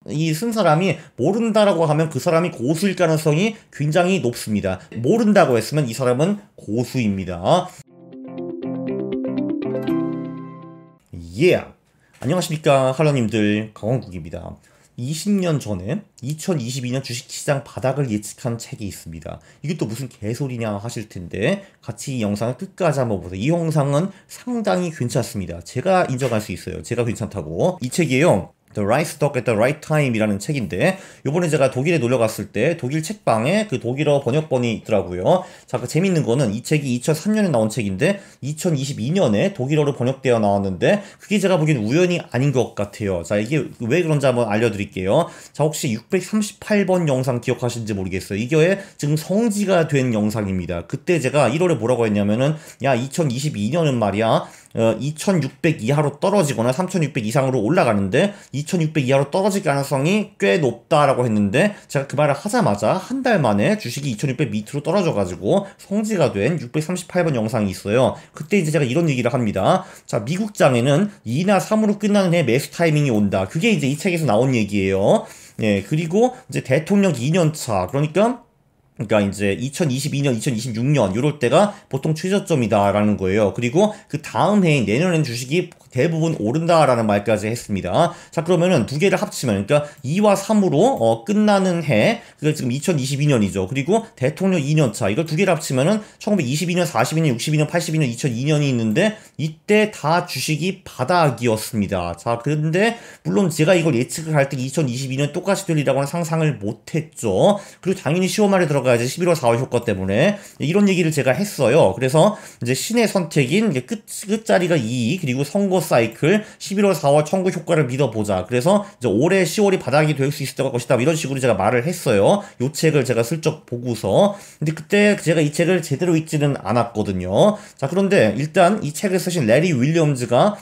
이 쓴 사람이 모른다라고 하면 그 사람이 고수일 가능성이 굉장히 높습니다. 모른다고 했으면 이 사람은 고수입니다. 예! 안녕하십니까 할러님들, 강원국입니다. 20년 전에 2022년 주식시장 바닥을 예측한 책이 있습니다. 이게 또 무슨 개소리냐 하실 텐데 같이 이 영상을 끝까지 한번 보세요. 이 영상은 상당히 괜찮습니다. 제가 인정할 수 있어요. 제가 괜찮다고. 이 책이에요. The Right Stock at the Right Time 이라는 책인데, 요번에 제가 독일에 놀러 갔을 때 독일 책방에 그 독일어 번역본이 있더라고요. 자, 그 재밌는 거는 이 책이 2003년에 나온 책인데 2022년에 독일어로 번역되어 나왔는데, 그게 제가 보기엔 우연이 아닌 것 같아요. 자, 이게 왜 그런지 한번 알려드릴게요. 자, 혹시 638번 영상 기억하시는지 모르겠어요. 이게 지금 성지가 된 영상입니다. 그때 제가 1월에 뭐라고 했냐면은, 야, 2022년은 말이야, 2600 이하로 떨어지거나 3600 이상으로 올라가는데 2600 이하로 떨어질 가능성이 꽤 높다라고 했는데, 제가 그 말을 하자마자 한 달 만에 주식이 2600 밑으로 떨어져가지고 성지가 된 638번 영상이 있어요. 그때 이제 제가 이런 얘기를 합니다. 자, 미국장에는 2나 3으로 끝나는 해 매수 타이밍이 온다. 그게 이제 이 책에서 나온 얘기예요. 네, 그리고 이제 대통령 2년차, 그러니까 이제 2022년, 2026년 요럴 때가 보통 최저점이다라는 거예요. 그리고 그 다음 해인 내년엔 주식이 대부분 오른다라는 말까지 했습니다. 자, 그러면은 두 개를 합치면, 그러니까 2와 3으로 끝나는 해, 그게 지금 2022년이죠. 그리고 대통령 2년차, 이걸 두 개를 합치면은 1922년, 42년, 62년, 82년, 2002년이 있는데, 이때 다 주식이 바닥이었습니다. 자, 그런데 물론 제가 이걸 예측을 할 때 2022년 똑같이 되리라고는 상상을 못했죠. 그리고 당연히 10월 말에 들어가야지, 11월 4월 효과 때문에. 이런 얘기를 제가 했어요. 그래서 이제 신의 선택인 끝자리가 2, 그리고 선거 사이클 11월 4월 청구 효과를 믿어보자. 그래서 이제 올해 10월이 바닥이 될 수 있을 것이다, 이런 식으로 제가 말을 했어요. 요 책을 제가 슬쩍 보고서. 근데 그때 제가 이 책을 제대로 읽지는 않았거든요. 자, 그런데 일단 이 책을 쓰신 레리 윌리엄즈가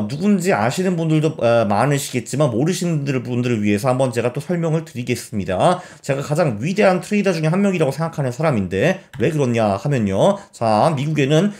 누군지 아시는 분들도 많으시겠지만 모르시는 분들을 위해서 한번 제가 또 설명을 드리겠습니다. 제가 가장 위대한 트레이더 중에 한 명이라고 생각하는 사람인데, 왜 그러냐 하면요. 자, 미국에는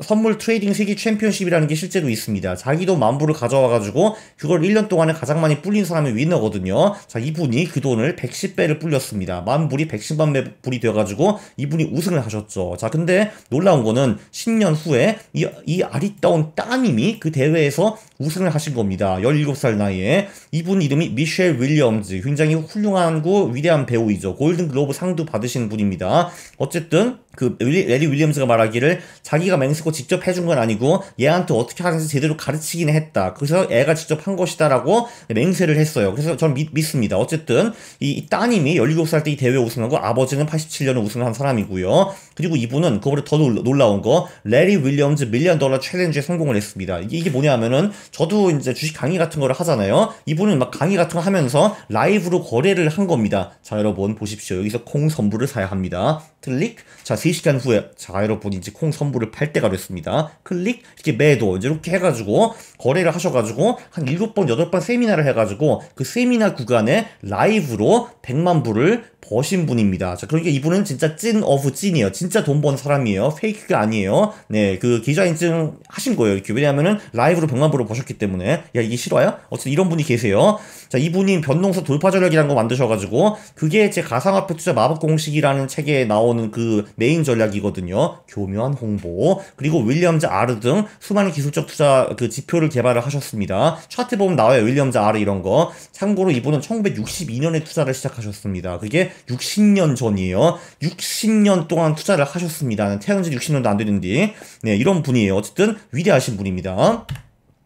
선물 트레이딩 세계 챔피언십이라는 게 실제로 있습니다. 자기도 만불을 가져와가지고 그걸 1년 동안에 가장 많이 불린 사람이 위너거든요. 자, 이분이 그 돈을 110배를 불렸습니다. 만불이 110만 불이 되어가지고 이분이 우승을 하셨죠. 자, 근데 놀라운 거는 10년 후에 이 아리따운 따님이 그 대회에서 우승을 하신 겁니다. 17살 나이에. 이분 이름이 미셸 윌리엄즈. 굉장히 훌륭하고 위대한 배우이죠. 골든글로브 상도 받으신 분입니다. 어쨌든 그 레리 윌리엄즈가 말하기를 자기가 맹세코 직접 해준 건 아니고 얘한테 어떻게 하는지 제대로 가르치긴 했다. 그래서 애가 직접 한 것이다라고 맹세를 했어요. 그래서 저는 믿습니다. 어쨌든 이 따님이 17살 때 이 대회 우승하고 아버지는 87년에 우승한 사람이고요. 그리고 이분은 그거보다 더 놀라운 거, 레리 윌리엄즈 밀리언 달러 챌린지에 성공을 했습니다. 이게 뭐냐면은, 저도 이제 주식 강의 같은 거를 하잖아요. 이분은 막 강의 같은 거 하면서 라이브로 거래를 한 겁니다. 자, 여러분 보십시오. 여기서 콩 선불을 사야 합니다. 클릭. 자, 3시간 후에, 자, 여러분 이제 콩 선불을 팔 때가 됐습니다. 클릭. 이렇게 매도 이제 이렇게 해가지고 거래를 하셔가지고 한 7번 8번 세미나를 해가지고 그 세미나 구간에 라이브로 100만 불을 버신 분입니다. 자, 그러니까 이분은 진짜 찐 오브 찐이에요. 진짜 돈 번 사람이에요. 페이크가 아니에요. 네, 그 계좌인증 하신 거예요. 이렇게. 왜냐하면은 라이브로 100만 불을 버셨기 때문에. 야, 이게 실화야? 어쨌든 이런 분이 계세요. 자, 이분이 변동성 돌파 전략이라는 거 만드셔가지고, 그게 제 가상화폐 투자 마법 공식이라는 책에 나오는 그 메인 전략이거든요. 교묘한 홍보. 그리고 윌리엄즈 R 등 수많은 기술적 투자 그 지표를 개발을 하셨습니다. 차트 보면 나와요. 윌리엄즈 R 이런 거. 참고로 이분은 1962년에 투자를 시작하셨습니다. 그게 60년 전이에요. 60년 동안 투자를 하셨습니다. 태어난 지 60년도 안 되는데. 네, 이런 분이에요. 어쨌든 위대하신 분입니다.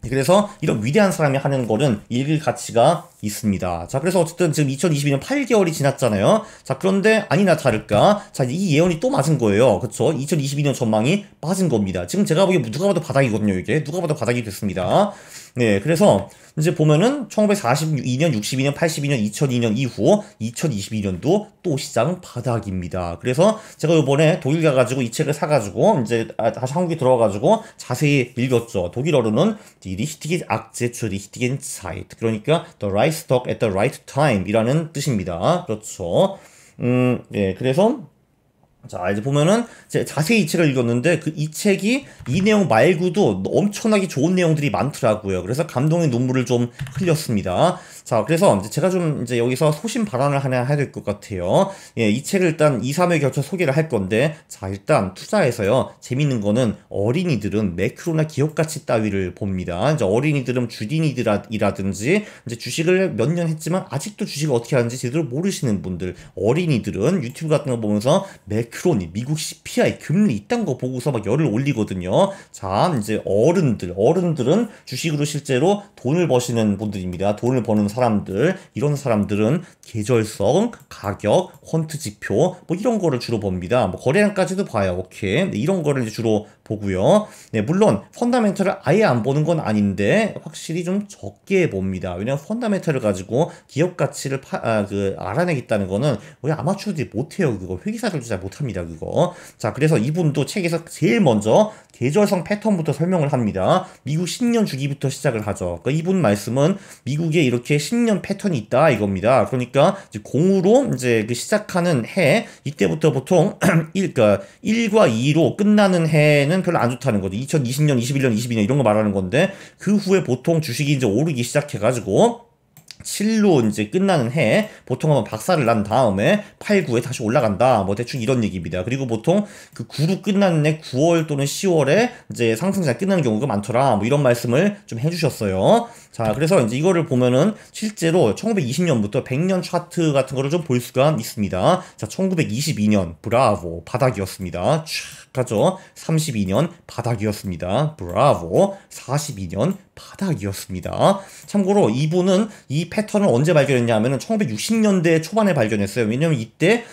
그래서 이런 위대한 사람이 하는 거는 읽을 가치가 있습니다. 자, 그래서 어쨌든 지금 2022년 8개월이 지났잖아요. 자, 그런데 아니나 다를까, 자, 이 예언이 또 맞은 거예요. 그쵸? 2022년 전망이 맞은 겁니다. 지금 제가 보기엔 누가 봐도 바닥이거든요. 이게 누가 봐도 바닥이 됐습니다. 네, 그래서 이제 보면은 1942년, 62년, 82년, 2002년 이후 2022년도 또 시장 바닥입니다. 그래서 제가 이번에 독일 가가지고 이 책을 사가지고 이제 다시 한국에 들어와가지고 자세히 읽었죠. 독일어로는 Die richtige Aktie zur richtigen Zeit. 그러니까 the right stock at the right time 이라는 뜻입니다. 그렇죠. 예, 그래서 자, 이제 보면은 자세히 이 책을 읽었는데 이 책이 이 내용 말고도 엄청나게 좋은 내용들이 많더라고요. 그래서 감동의 눈물을 좀 흘렸습니다. 자, 그래서 이제 제가 좀 이제 여기서 소신 발언을 하나 해야 될 것 같아요. 예, 이 책을 일단 2, 3회 걸쳐 소개를 할 건데, 자, 일단 투자에서요, 재밌는 거는 어린이들은 매크로나 기업 가치 따위를 봅니다. 이제 어린이들은 주린이들이라든지, 이제 주식을 몇 년 했지만 아직도 주식을 어떻게 하는지 제대로 모르시는 분들, 어린이들은 유튜브 같은 거 보면서 매크로니, 미국 CPI, 금리 이딴 거 보고서 막 열을 올리거든요. 자, 이제 어른들은 주식으로 실제로 돈을 버시는 분들입니다. 돈을 버는 사람들, 이런 사람들은 계절성, 가격, 퀀트 지표, 뭐 이런 거를 주로 봅니다. 뭐 거래량까지도 봐요. 오케이. 네, 이런 거를 이제 주로 보고요. 네, 물론 펀더멘털을 아예 안 보는 건 아닌데 확실히 좀 적게 봅니다. 왜냐면 펀더멘털을 가지고 기업 가치를 알아내겠다는 거는 우리 아마추어들이 못해요. 그거 회계사들도 잘 못합니다. 그거. 자, 그래서 이분도 책에서 제일 먼저 계절성 패턴부터 설명을 합니다. 미국 10년 주기부터 시작을 하죠. 그러니까 이분 말씀은 미국에 이렇게 10년 패턴이 있다 이겁니다. 그러니까 이제 공으로 이제 그 시작하는 해 이때부터 보통 1과 2로 끝나는 해는 별로 안 좋다는 거죠. 2020년, 21년, 22년 이런 거 말하는 건데 그 후에 보통 주식이 이제 오르기 시작해가지고 7로 이제 끝나는 해 보통 한번 박살을 난 다음에 8, 9에 다시 올라간다. 뭐 대충 이런 얘기입니다. 그리고 보통 그 9로 끝나는 해 9월 또는 10월에 이제 상승장 끝나는 경우가 많더라. 뭐 이런 말씀을 좀 해주셨어요. 자, 그래서 이제 이거를 보면은 실제로 1920년부터 100년 차트 같은 거를 좀 볼 수가 있습니다. 자, 1922년 브라보 바닥이었습니다. 촥 가죠. 32년 바닥이었습니다. 브라보. 42년 바닥이었습니다. 참고로 이분은 이 패턴을 언제 발견했냐 하면은 1960년대 초반에 발견했어요. 왜냐면 이때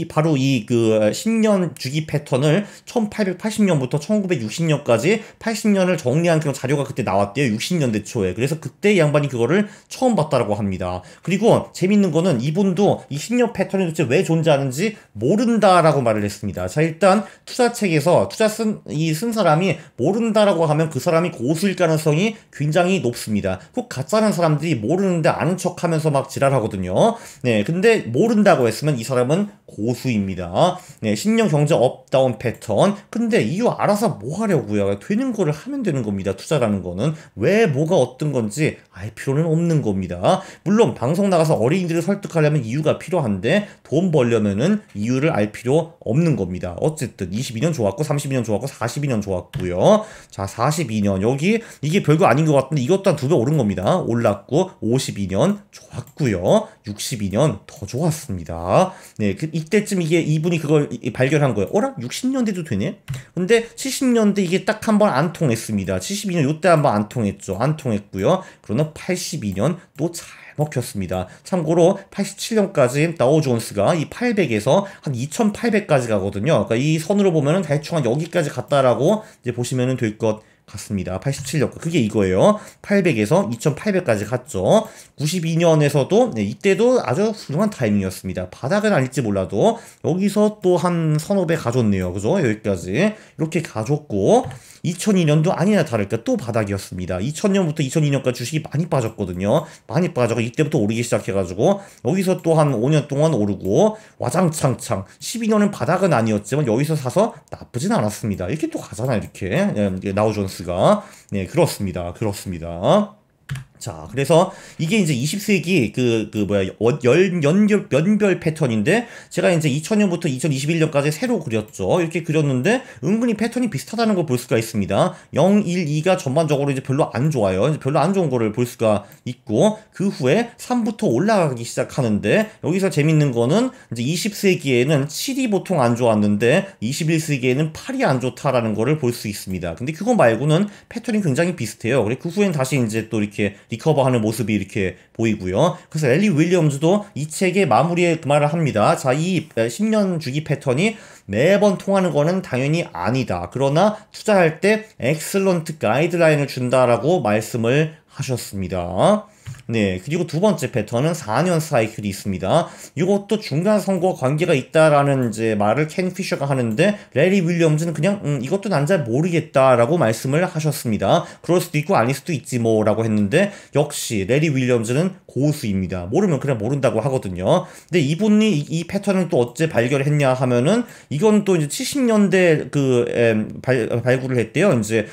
바로 이 그 10년 주기 패턴을 1880년부터 1960년까지 80년을 정리한 그런 자료가 그때 나왔대요. 60년대 초에. 그래서 그때 이 양반이 그거를 처음 봤다라고 합니다. 그리고 재밌는 거는 이분도 이 10년 패턴이 도대체 왜 존재하는지 모른다라고 말을 했습니다. 자, 일단 투자책에서 쓴 사람이 모른다라고 하면 그 사람이 고수일 가능성이 굉장히 높습니다. 꼭 가짜는 사람들이 모르는데 아는 척 하면서 막 지랄하거든요. 네, 근데 모른다고 했으면 이 사람은 고수입니다. 네, 10년 경제 업다운 패턴. 근데 이유 알아서 뭐 하려고요? 되는 거를 하면 되는 겁니다. 투자라는 거는. 왜 뭐가 어떤 건지 알 필요는 없는 겁니다. 물론 방송 나가서 어린이들을 설득하려면 이유가 필요한데 돈 벌려면은 이유를 알 필요 없는 겁니다. 어쨌든 22년 좋았고 32년 좋았고 42년 좋았고요. 자, 42년 여기 이게 별거 아닌 것 같은데 이것도 한 2배 오른 겁니다. 올랐고 52년 좋았고요. 62년 더 좋았습니다. 네, 이때쯤 이분이 그걸 발견한 거예요. 어라? 60년대도 되네? 근데 70년대 이게 딱 한 번 안 통했습니다. 72년 요때 한 번 안 통했죠. 안 통했고요. 그러나 82년 또 잘 먹혔습니다. 참고로 87년까지 다우존스가 이 800에서 한 2800까지 가거든요. 그러니까 이 선으로 보면은 대충 한 여기까지 갔다라고 이제 보시면 될 것 같습니다. 87년. 그게 이거예요. 800에서 2800까지 갔죠. 92년에서도, 네, 이때도 아주 훌륭한 타이밍이었습니다. 바닥은 아닐지 몰라도, 여기서 또 한 서너 배 가줬네요. 그죠? 여기까지. 이렇게 가줬고, 2002년도 아니나 다를까 또 바닥이었습니다. 2000년부터 2002년까지 주식이 많이 빠졌거든요. 많이 빠져서 이때부터 오르기 시작해가지고 여기서 또 한 5년 동안 오르고 와장창창 12년은 바닥은 아니었지만 여기서 사서 나쁘진 않았습니다. 이렇게 또 가잖아 이렇게 다우존스가. 네, 그렇습니다. 그렇습니다. 자, 그래서 이게 이제 20세기 연별 패턴인데 제가 이제 2000년부터 2021년까지 새로 그렸죠. 이렇게 그렸는데 은근히 패턴이 비슷하다는 걸 볼 수가 있습니다. 0, 1, 2가 전반적으로 이제 별로 안 좋아요. 이제 별로 안 좋은 거를 볼 수가 있고 그 후에 3부터 올라가기 시작하는데 여기서 재밌는 거는 이제 20세기에는 7이 보통 안 좋았는데 21세기에는 8이 안 좋다라는 거를 볼 수 있습니다. 근데 그거 말고는 패턴이 굉장히 비슷해요. 그리고 그 후엔 다시 이제 또 이렇게 리커버하는 모습이 이렇게 보이고요. 그래서 랠리 윌리엄즈도 이 책의 마무리에 그 말을 합니다. 자, 이 10년 주기 패턴이 매번 통하는 거는 당연히 아니다. 그러나 투자할 때 엑셀런트 가이드라인을 준다라고 말씀을 하셨습니다. 네, 그리고 두 번째 패턴은 4년 사이클이 있습니다. 이것도 중간 선거와 관계가 있다라는 이제 말을 켄 피셔가 하는데 래리 윌리엄즈는 그냥 이것도 난 잘 모르겠다라고 말씀을 하셨습니다. 그럴 수도 있고 아닐 수도 있지 뭐라고 했는데 역시 래리 윌리엄즈는 고수입니다. 모르면 그냥 모른다고 하거든요. 근데 이분이 이 패턴을 또 어째 발견했냐 하면은 이건 또 이제 70년대 발굴을 했대요. 이제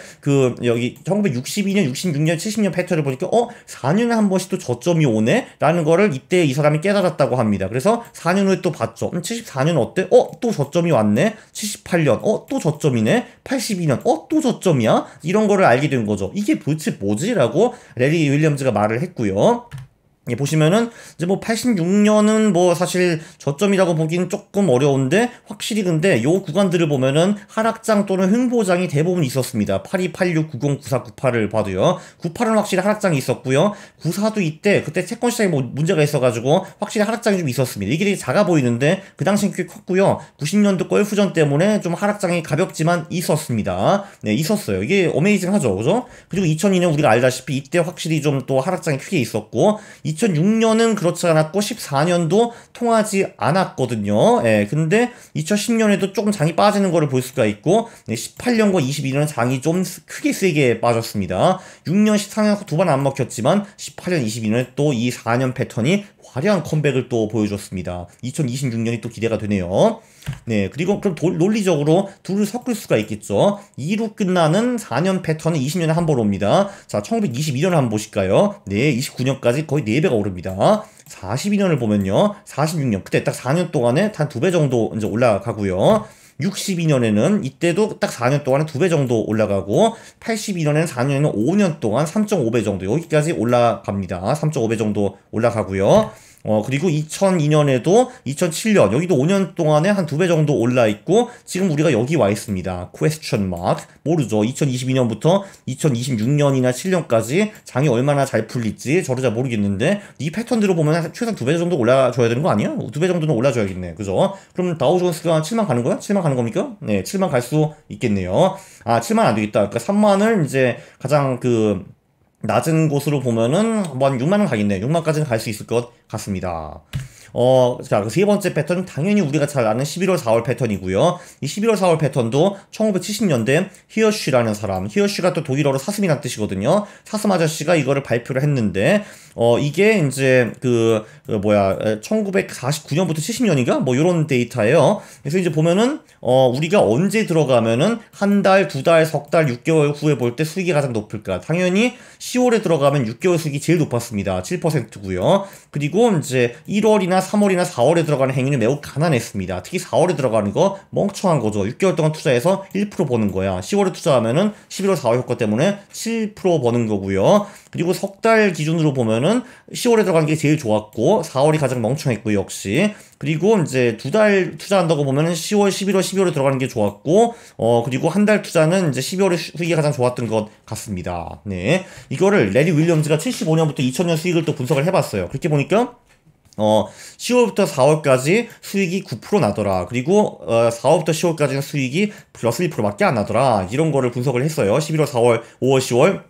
여기 1962년, 66년, 70년 패턴을 보니까 4년에 한 한 번씩 또 저점이 오네? 라는 거를 이때 이 사람이 깨달았다고 합니다. 그래서 4년 후에 또 봤죠. 74년 어때? 또 저점이 왔네? 78년, 또 저점이네? 82년, 또 저점이야? 이런 거를 알게 된 거죠. 이게 도대체 뭐지? 라고 레리 윌리엄즈가 말을 했고요. 예, 보시면은 이제 뭐 86년은 뭐 사실 저점이라고 보기는 조금 어려운데 확실히 근데 요 구간들을 보면은 하락장 또는 횡보장이 대부분 있었습니다. 82, 86, 90, 94, 98을 봐도요. 98은 확실히 하락장이 있었고요. 94도 이때 그때 채권 시장에 뭐 문제가 있어가지고 확실히 하락장이 좀 있었습니다. 이게 되게 작아 보이는데 그 당시엔 꽤 컸고요. 90년도 걸프전 때문에 좀 하락장이 가볍지만 있었습니다. 네, 있었어요. 이게 어메이징하죠, 그죠? 그리고 2002년 우리가 알다시피 이때 확실히 좀 또 하락장이 크게 있었고 2006년은 그렇지 않았고 14년도 통하지 않았거든요. 예, 근데 2010년에도 조금 장이 빠지는 거를 볼 수가 있고 18년과 22년은 장이 좀 크게 세게 빠졌습니다. 6년, 14년 두 번 안 먹혔지만 18년, 22년에 또 이 4년 패턴이 화려한 컴백을 또 보여줬습니다. 2026년이 또 기대가 되네요. 네, 그리고 그럼 논리적으로 둘을 섞을 수가 있겠죠. 2로 끝나는 4년 패턴은 20년에 한 번 옵니다. 자, 1922년을 한번 보실까요? 네, 29년까지 거의 4배가 오릅니다. 42년을 보면요. 46년, 그때 딱 4년 동안에 한 2배 정도 이제 올라가고요. 62년에는 이때도 딱 4년 동안에 2배 정도 올라가고 82년에는 4년에는 5년 동안 3.5배 정도 여기까지 올라갑니다. 3.5배 정도 올라가고요. 그리고 2002년에도 2007년 여기도 5년 동안에 한 2배 정도 올라 있고 지금 우리가 여기 와 있습니다. question mark 모르죠. 2022년부터 2026년이나 7년까지 장이 얼마나 잘 풀릴지 저도 잘 모르겠는데 이 패턴대로 보면 최소한 2배 정도 올라줘야 되는 거 아니야? 2배 정도는 올라줘야겠네. 그죠? 그럼 다우존스가 7만 가는 거야? 7만 가는 겁니까? 네, 7만 갈 수 있겠네요. 7만 안 되겠다. 그러니까 3만을 이제 가장 낮은 곳으로 보면은 뭐 한 6만원 가겠네. 6만까지는 갈 수 있을 것 같습니다. 자, 그 세 번째 패턴은 당연히 우리가 잘 아는 11월 4월 패턴이고요. 이 11월 4월 패턴도 1970년대 히어쉬라는 사람, 히어쉬가 또 독일어로 사슴이란 뜻이거든요. 사슴 아저씨가 이거를 발표를 했는데, 이게 이제 1949년부터 70년인가? 뭐 요런 데이터예요. 그래서 이제 보면은, 우리가 언제 들어가면은 한 달, 두 달, 석 달, 6개월 후에 볼 때 수익이 가장 높을까? 당연히 10월에 들어가면 6개월 수익이 제일 높았습니다. 7%고요. 그리고 이제 1월이나 3월이나 4월에 들어가는 행위는 매우 가난했습니다. 특히 4월에 들어가는 거 멍청한 거죠. 6개월 동안 투자해서 1% 버는 거야. 10월에 투자하면은 11월 4월 효과 때문에 7% 버는 거고요. 그리고 석 달 기준으로 보면은 10월에 들어가는 게 제일 좋았고 4월이 가장 멍청했고 역시. 그리고 이제 두 달 투자한다고 보면은 10월, 11월, 12월에 들어가는 게 좋았고 그리고 한 달 투자는 이제 12월에 수익이 가장 좋았던 것 같습니다. 네. 이거를 레리 윌리엄즈가 75년부터 2000년 수익을 또 분석을 해봤어요. 그렇게 보니까 10월부터 4월까지 수익이 9% 나더라. 그리고 4월부터 10월까지는 수익이 플러스 1%밖에 안 나더라. 이런 거를 분석을 했어요. 11월, 4월, 5월, 10월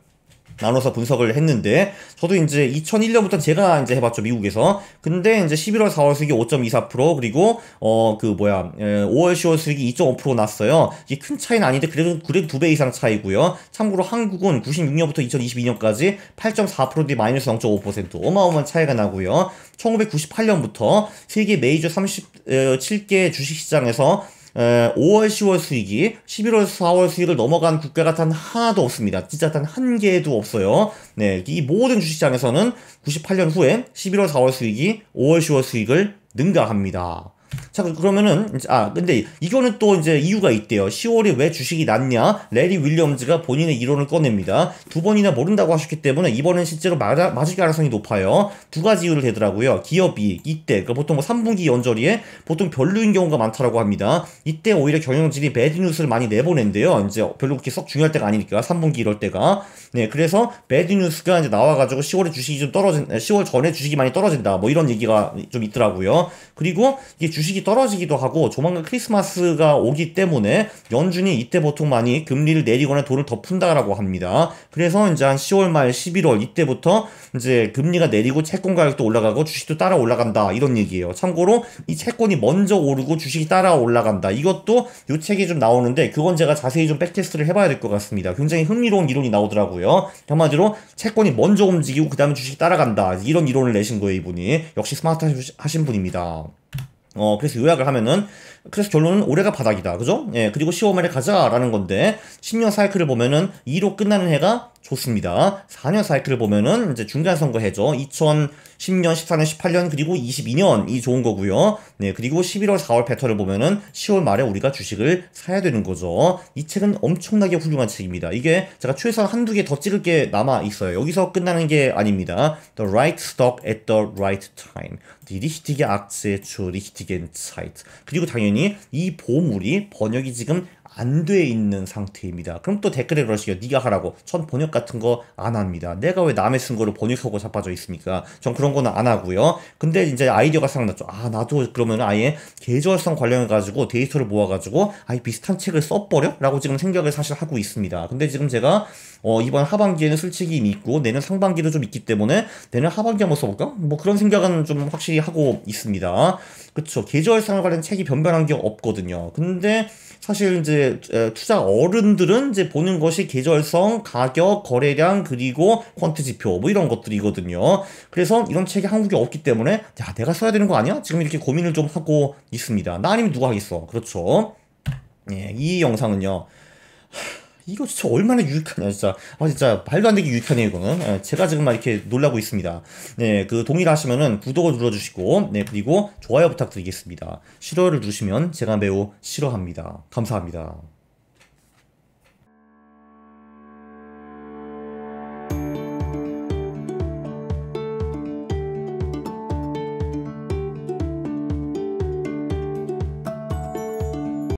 나눠서 분석을 했는데 저도 이제 2001년부터 제가 이제 해봤죠, 미국에서. 근데 이제 11월 4월 수익이 5.24% 그리고 5월 10월 수익이 2.5% 났어요. 이게 큰 차이는 아닌데 그래도 2배 이상 차이고요. 참고로 한국은 96년부터 2022년까지 8.4%대 마이너스 0.5% 어마어마한 차이가 나고요. 1998년부터 세계 메이저 37개 주식시장에서 5월, 10월 수익이 11월, 4월 수익을 넘어간 국가가 단 하나도 없습니다. 진짜 단 한 개도 없어요. 네, 이 모든 주식시장에서는 98년 후에 11월, 4월 수익이 5월, 10월 수익을 능가합니다. 자, 그러면은, 근데 이거는 또 이제 이유가 있대요. 10월에 왜 주식이 낮냐? 레리 윌리엄즈가 본인의 이론을 꺼냅니다. 두 번이나 모른다고 하셨기 때문에 이번엔 실제로 맞을 가능성이 높아요. 두 가지 이유를 대더라고요. 기업이익, 이때, 그러니까 보통 3분기 연저리에 보통 별로인 경우가 많다라고 합니다. 이때 오히려 경영진이 배드뉴스를 많이 내보낸대요. 이제 별로 그렇게 썩 중요할 때가 아니니까, 3분기 이럴 때가. 네, 그래서 배드뉴스가 이제 나와가지고 10월에 주식이 좀 10월 전에 주식이 많이 떨어진다. 뭐 이런 얘기가 좀 있더라고요. 그리고 이게 주식이 떨어지기도 하고 조만간 크리스마스가 오기 때문에 연준이 이때 보통 많이 금리를 내리거나 돈을 더 푼다라고 합니다. 그래서 이제 한 10월 말 11월 이때부터 이제 금리가 내리고 채권 가격도 올라가고 주식도 따라 올라간다 이런 얘기예요. 참고로 이 채권이 먼저 오르고 주식이 따라 올라간다. 이것도 요 책에 좀 나오는데 그건 제가 자세히 좀 백테스트를 해봐야 될 것 같습니다. 굉장히 흥미로운 이론이 나오더라고요. 한마디로 채권이 먼저 움직이고 그 다음에 주식이 따라간다. 이런 이론을 내신 거예요, 이분이. 역시 스마트 하신 분입니다. 그래서 요약을 하면은, 그래서 결론은 올해가 바닥이다. 그죠? 예, 그리고 10월 말에 가자라는 건데 10년 사이클을 보면은 2로 끝나는 해가 좋습니다. 4년 사이클을 보면은 이제 중간선거 해죠. 2010년, 14년, 18년 그리고 22년이 좋은 거고요. 네, 그리고 11월, 4월 패턴을 보면은 10월 말에 우리가 주식을 사야 되는 거죠. 이 책은 엄청나게 훌륭한 책입니다. 이게 제가 최소한 한두 개 더 찍을 게 남아 있어요. 여기서 끝나는 게 아닙니다. The right stock at the right time. Die richtige Aktie zur richtigen Zeit. 그리고 당연히 이 보물이 번역이 지금 안 돼 있는 상태입니다. 그럼 또 댓글에 그러시죠. 네가 하라고. 전 번역 같은 거 안 합니다. 내가 왜 남의 쓴 거를 번역하고 자빠져 있습니까? 전 그런 거는 안 하고요. 근데 이제 아이디어가 생각났죠. 아, 나도 그러면 아예 계절성 관련해가지고 데이터를 모아가지고 아예 비슷한 책을 써버려? 라고 지금 생각을 사실 하고 있습니다. 근데 지금 제가 이번 하반기에는 쓸 책이 이미 있고 내년 상반기도 좀 있기 때문에 내년 하반기 한번 써볼까? 뭐 그런 생각은 좀 확실히 하고 있습니다. 그쵸. 계절성에 관련 책이 변변한 게 없거든요. 근데 사실 이제 투자 어른들은 이제 보는 것이 계절성, 가격, 거래량, 그리고 퀀트 지표 뭐 이런 것들이거든요. 그래서 이런 책이 한국에 없기 때문에 야, 내가 써야 되는 거 아니야? 지금 이렇게 고민을 좀 하고 있습니다. 나 아니면 누가 하겠어? 그렇죠. 예, 이 영상은요. 이거 진짜 얼마나 유익하냐, 진짜. 아, 진짜 말도 안 되게 유익하네요, 이거는. 예, 제가 지금 막 이렇게 놀라고 있습니다. 네, 그 동의를 하시면은 구독을 눌러주시고, 네, 그리고 좋아요 부탁드리겠습니다. 싫어요를 누르시면 제가 매우 싫어합니다. 감사합니다.